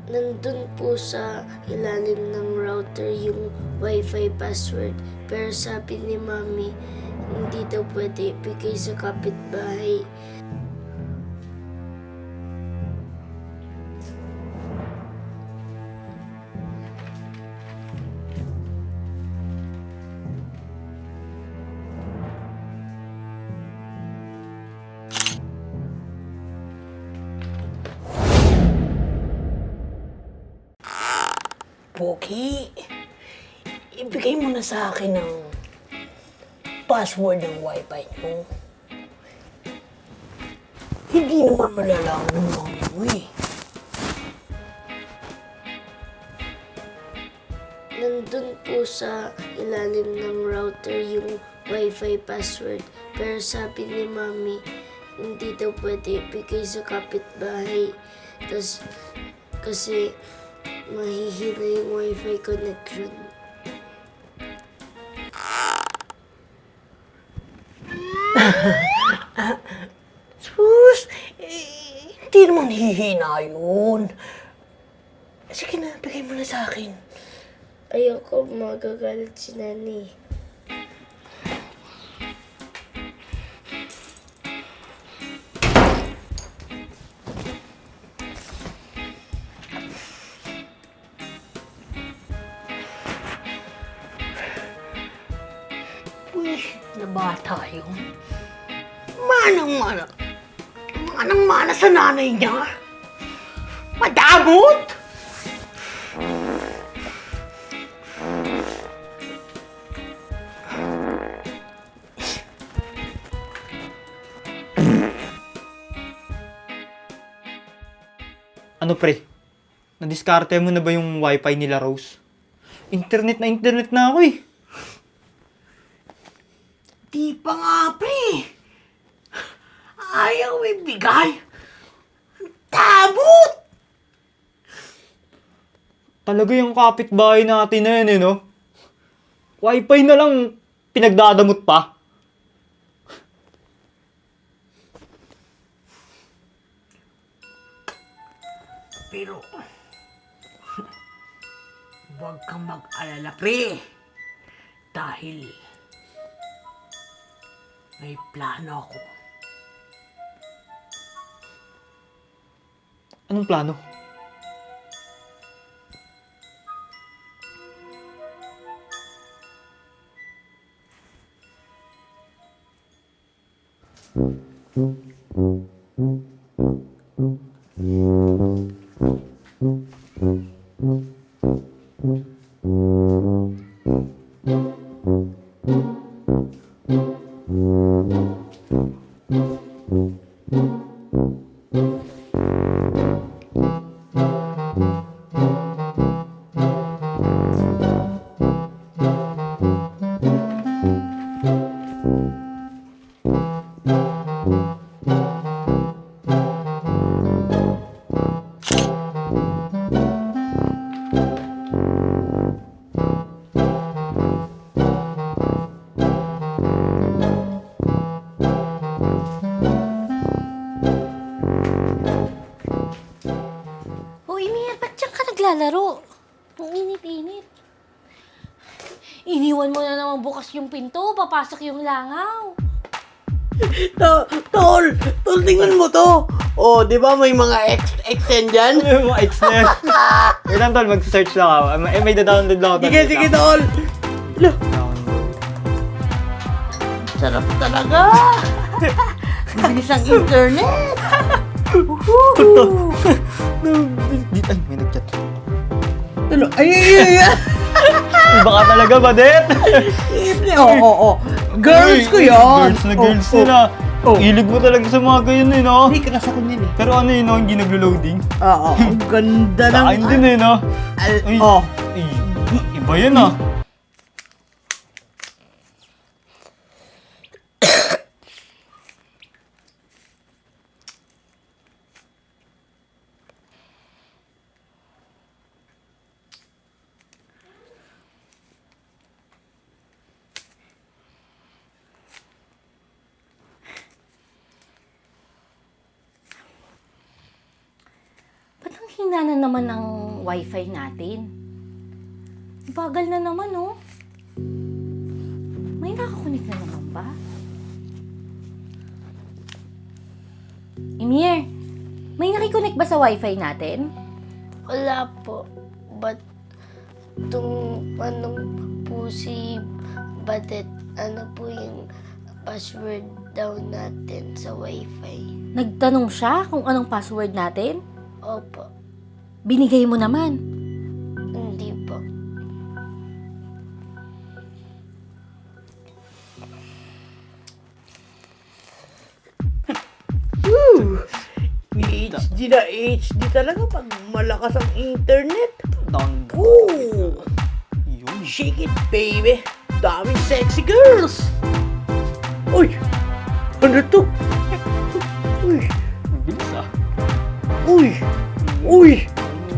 Nandun po sa ilalim ng router yung wifi password. Pero sabi ni Mami, hindi daw pwede ibigay sa kapitbahay. Pogi, ibigay mo na sa akin ang password ng wifi mo. Hindi naman malalaman ng mami mo eh. Nandun po sa ilalim ng router yung wifi password. Pero sabi ni Mami, hindi daw pwede ibigay sa kapitbahay. Kasi mahihina yung wifi connection. Sus, hindi naman hihina yun. Sige na, bigay mo na sa akin. Ayoko magagalit si Nani. Uy, na bata yun. Manang-mana. Manang-mana sa nanay niya. Madamot! Ano pre? Nadiskarte mo na ba yung wifi nila, Rose? Internet na ako eh. Di pa nga, pre. Ayaw ibigay. Tabot! Talaga yung kapitbahay natin na yun eh, no? Wifi na lang, pinagdadamot pa. Pero, huwag kang mag-alala, pre. Dahil, may plano ako. Anong plano? Hoy, Mir, ba't dyan ka naglalaro? Ang init-init. Iniwan mo na naman bukas yung pinto, papasok yung langaw. Tol, tingnan mo to. Oh, di ba may mga X10 dyan? Yung mga ex na yun. Wait lang, tol, mag-search lang ako. May da-download lang ako. tol. Sige, Wait sige, lang. tol. Download. Sarap talaga. Bilis ang internet. Ay, may nag-chat. Tulo, ay. Baka talaga, Badet! Oo. Girls ko yun. Girls na girls nila. Hilig mo talaga sa mga ganyan eh, no? Hindi, crush ako yun eh. Pero ano yun, no? Hindi naglo-loading. Oo, ang ganda ng... Sa akin din eh, no? Ay, ay, iba yun ah. hina na naman ang wifi natin. Bagal na naman, oh. May nakakunik na naman ba? Emir, may nakikunik ba sa wifi natin? Wala po. But, po si Badet, ano po yung password daw natin sa wifi? Nagtanong siya kung anong password natin? Opo. Binigay mo naman. Hindi po. HD na HD talaga pag malakas ang internet. Down. Ooh! Yun. Shake it, baby! Daming sexy girls! Uy! Ano to? Uy! Ang bilis ah. Uy! Uy!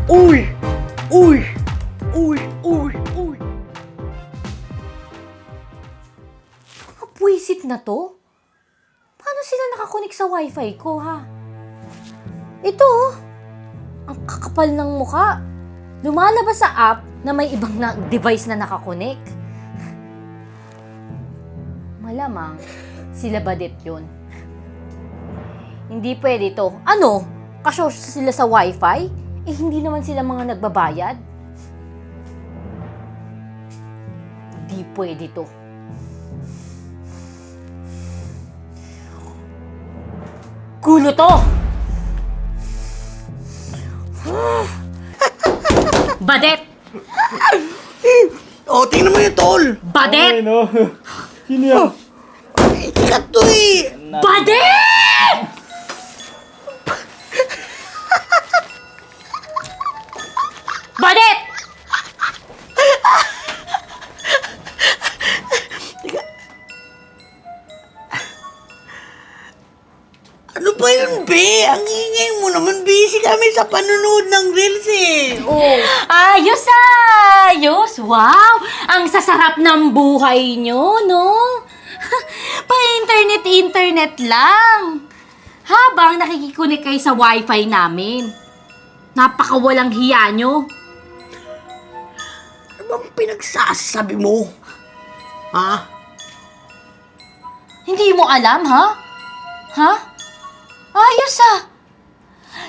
Uy! Uy! Uy! Uy! Uy! Kapwisit na to? Paano sila nakakunik sa wifi ko, ha? Ito, oh. Ang kakapal ng muka. Lumalabas sa app na may ibang device na nakakunik. Malamang, sila Badet yun. Hindi pwede to. Ano? Kasyo sila sa wifi? Eh, hindi naman sila mga nagbabayad? Hindi pwede to. Gulo to! Badet! Oh, tingnan mo yung tol! Badet! Ay, no. Sino yan? Ikat to eh! Badet! Badet! Ano ba yun, be? Ang ingay mo naman. Busy kami sa panonood ng reels eh. Oh. Ayos, ayos! Wow! Ang sasarap ng buhay nyo, no? Pa-internet lang. Habang nakikikunik kayo sa wifi namin. Napakawalang hiya nyo. Ano bang pinagsasabi mo? Ha? Hindi mo alam, ha? Ha? Ayos,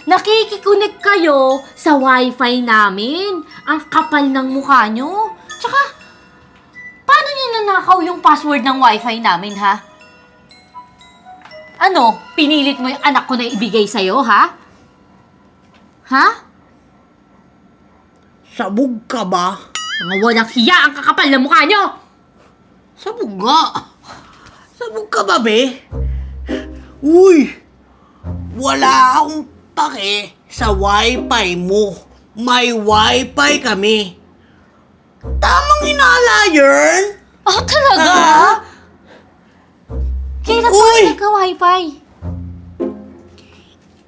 nakikikunik kayo sa wifi namin. Ang kapal ng mukha nyo. Tsaka, paano nyo nanakaw yung password ng wifi namin, ha? Ano, pinilit mo yung anak ko na ibigay sa'yo, ha? Ha? Sabog ka ba? Mga walang hiya ang kakapal ng mukha nyo! Sabog nga. Sabog ka ba, be? Uy! Wala akong pake sa wifi mo. May wifi kami. Tamang inala yun? Oh, talaga? Ah? Kailan pa Uy! kayo nagka-wifi?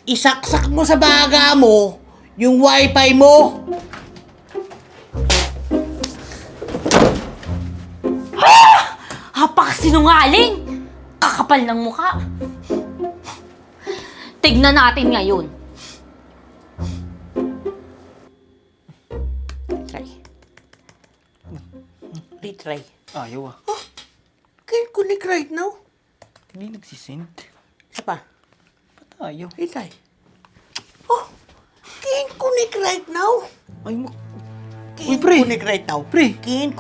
Isaksak mo sa baga mo yung wifi mo. Sinungaling! Kakapal ng mukha. Tignan natin ngayon. Try. Retry. Ayaw ah. Can't connect right now. Hindi nagsisend. Isa pa. Ba't ayaw? Retry. Oh, can't connect right now. Ay mo. Can't Uy, pre. connect right now. Pre. Can't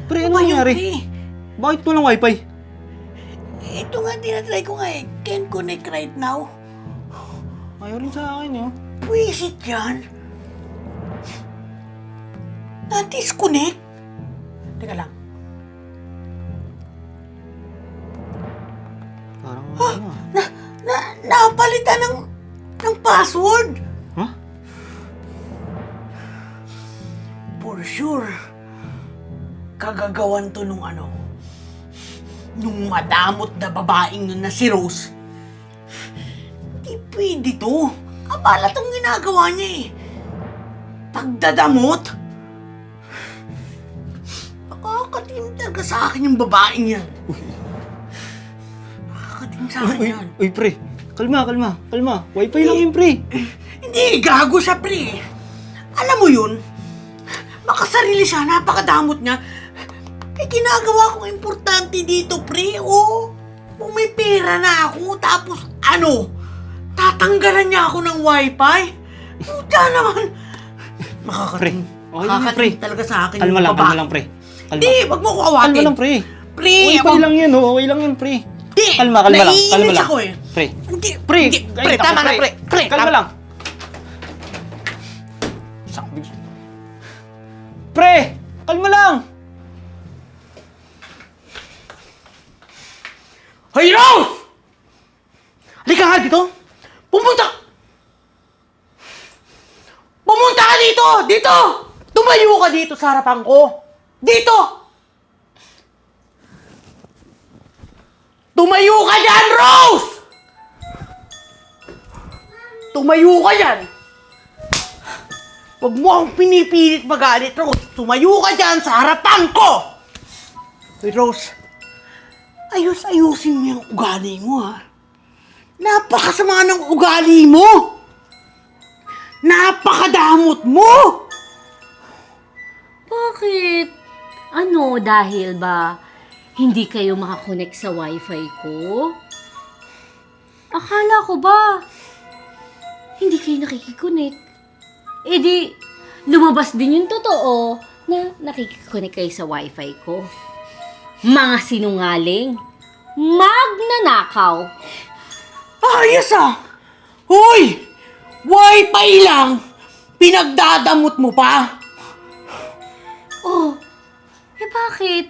Pre, ano nangyari? pre? Bakit walang wifi? Ito nga, tinatry ko nga eh. Can't connect right now. Ayaw rin sa akin yun. Pwisit yan. Na-disconnect. Teka lang. Parang ano ah. Napalitan ng password. Huh? For sure. Kagagawan to nung nung madamot na babaeng nun na si Rose. Di pwede to. Abala tong ginagawa niya eh. Pagdadamot. Nakakatingin talaga sa akin yung babaeng yan. Nakakatingin sa akin yan. Uy, pre. Kalma. Wifi lang yun, pre. Hindi Hindi, gago siya, pre. Alam mo yun, makasarili siya, napakadamot niya. Eh, ginagawa kong importante dito, pre, oh. Kung may pera na ako, tapos ano, tatanggalan niya ako ng wifi? Puta naman. Pre, okay lang, pre. Makakating talaga sa akin Kalma lang, babae. kalma lang, pre. Kalma. Di, wag mo ko awatin. Kalma lang, pre. Pre, Okay lang yan, oh. Okay lang yan, pre. Di, Kalma lang. Kalma naiinis lang. ako eh. Pre. Hindi, Pre, hindi, pre, tama na, pre. Pre, Kalma tama. lang. Sabi. Pre, kalma lang. Hoy, Rose! Halika nga dito. Pumunta ka dito! Dito! Tumayo ka dito sa harapan ko. Dito! Tumayo ka dyan, Rose! Tumayo ka dyan! Huwag mo akong pinipilit magalit, Rose. Tumayo ka dyan sa harapan ko! Hoy, Rose. Ayusin mo yung ugali mo, ha? Napakasama ng ugali mo! Napakadamot mo! Bakit? Ano, dahil ba hindi kayo makakonect sa wifi ko? Akala ko ba hindi kayo nakikiconnect? Eh di, lumabas din yung totoo na nakikiconnect kayo sa wifi ko. Mga sinungaling! Magnanakaw! Ayos ah! Hoy! Wifi lang! Pinagdadamot mo pa! Oh, eh bakit?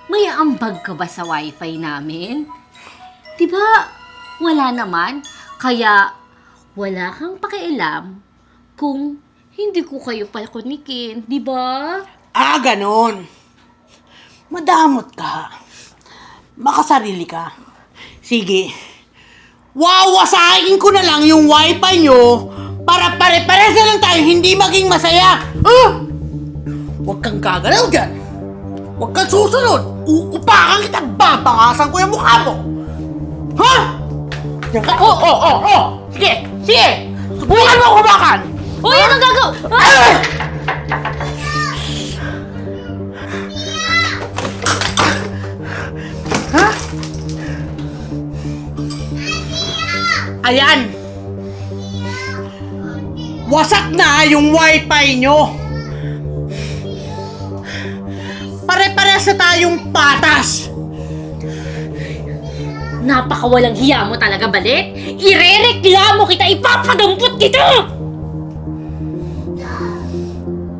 May ambag ka ba sa wifi namin? Diba, wala naman. Kaya, wala kang pakialam kung hindi ko kayo pakunikin. Diba? Ah, ganon. Madamot ka. Makasarili ka. Sige. Wawasakin ko na lang yung wifi nyo para pare-pares na lang tayo hindi maging masaya. Huwag kang gagalaw dyan. Huwag kang susunod. Uupakan kita, babangasan ko yung mukha mo. Ha? Yan ka. Sige, sige. Subukan mo kumakan. Oh, yan ang gagaw! Ha? Ayan! Wasak na yung wifi nyo! Pare-pares na tayong patas! Napakawalang hiya mo talaga, Balit. Irereklamo kita, ipapadampot kita!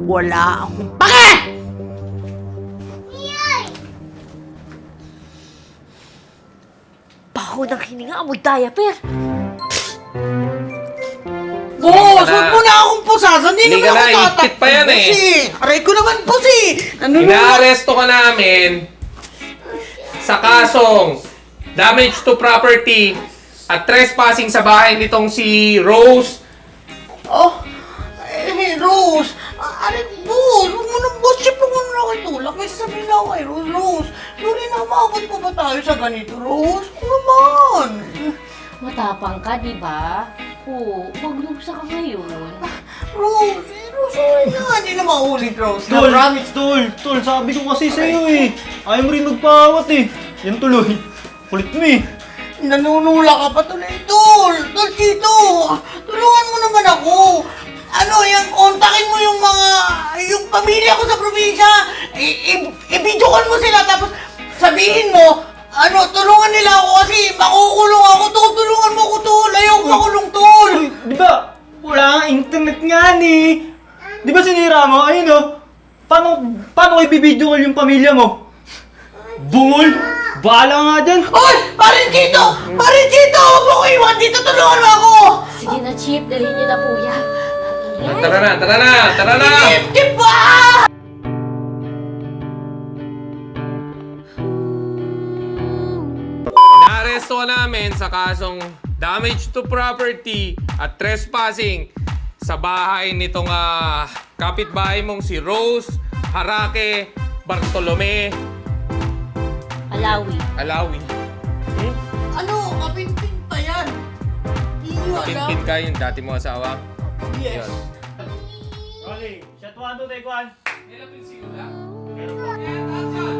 Wala akong pake! Baho ng hininga, amoy diaper. Boss, huwag mo na akong pusasan. Hindi Hindi naman ka ako na, tatakbo. itik pa yan eh. Boss, aray ko naman po Inaaresto ka namin sa kasong damage to property at trespassing sa bahay nitong si Rose. Oh, Rose. Aray, boss. Huwag mo na, boss. Siyempre mo na ako itulak. May sasabihin na ako kay Rose. Rose, Luli na, maabot pa ba tayo sa ganito, Rose? Ano naman? Matapang ka, di ba? Oo, maglusa ka ngayon. Rose, sorry na. Hindi na maulit, Rose. Tol, Na promise. tol, sabi ko kasi sa'yo eh. Ayaw mo rin magpawat eh. Yan tuloy. Kulit mo eh. Nanunula ka pa tuloy, Tol. Tol, Chito. Tulungan mo naman ako. Ano, yung kontakin mo yung pamilya ko sa probinsya. I-video call mo sila tapos sabihin mo, tulungan nila ako kasi makukulong ako. Tol, tulungan mo ako, Tol. Ayoko makulong, Tol. Uy, di ba? Wala nga internet nga ni. Di ba sinira mo? Ayun oh. Paano ko ibibideo call yung pamilya mo? Bungol! Bahala nga dyan! Oy! Parin Chito! Parin Chito! Huwag mo ko iwan dito. Tulungan mo ako. Sige na, Chip. Dalhin niyo na po yan. Tara na! Chip ba? Inaaresto ka namin sa kasong damage to property at trespassing sa bahay nitong kapitbahay mong si Rose Harake Bartolome Alawi. Alawi. Ano? Kapinpin pa yan. Hindi nyo alam. Pinpin ka yung dati mo asawa. Yes. Yan. Rolling. Shot 1, 2, take 1. Nilapin siguro lang. Meron pa. And action!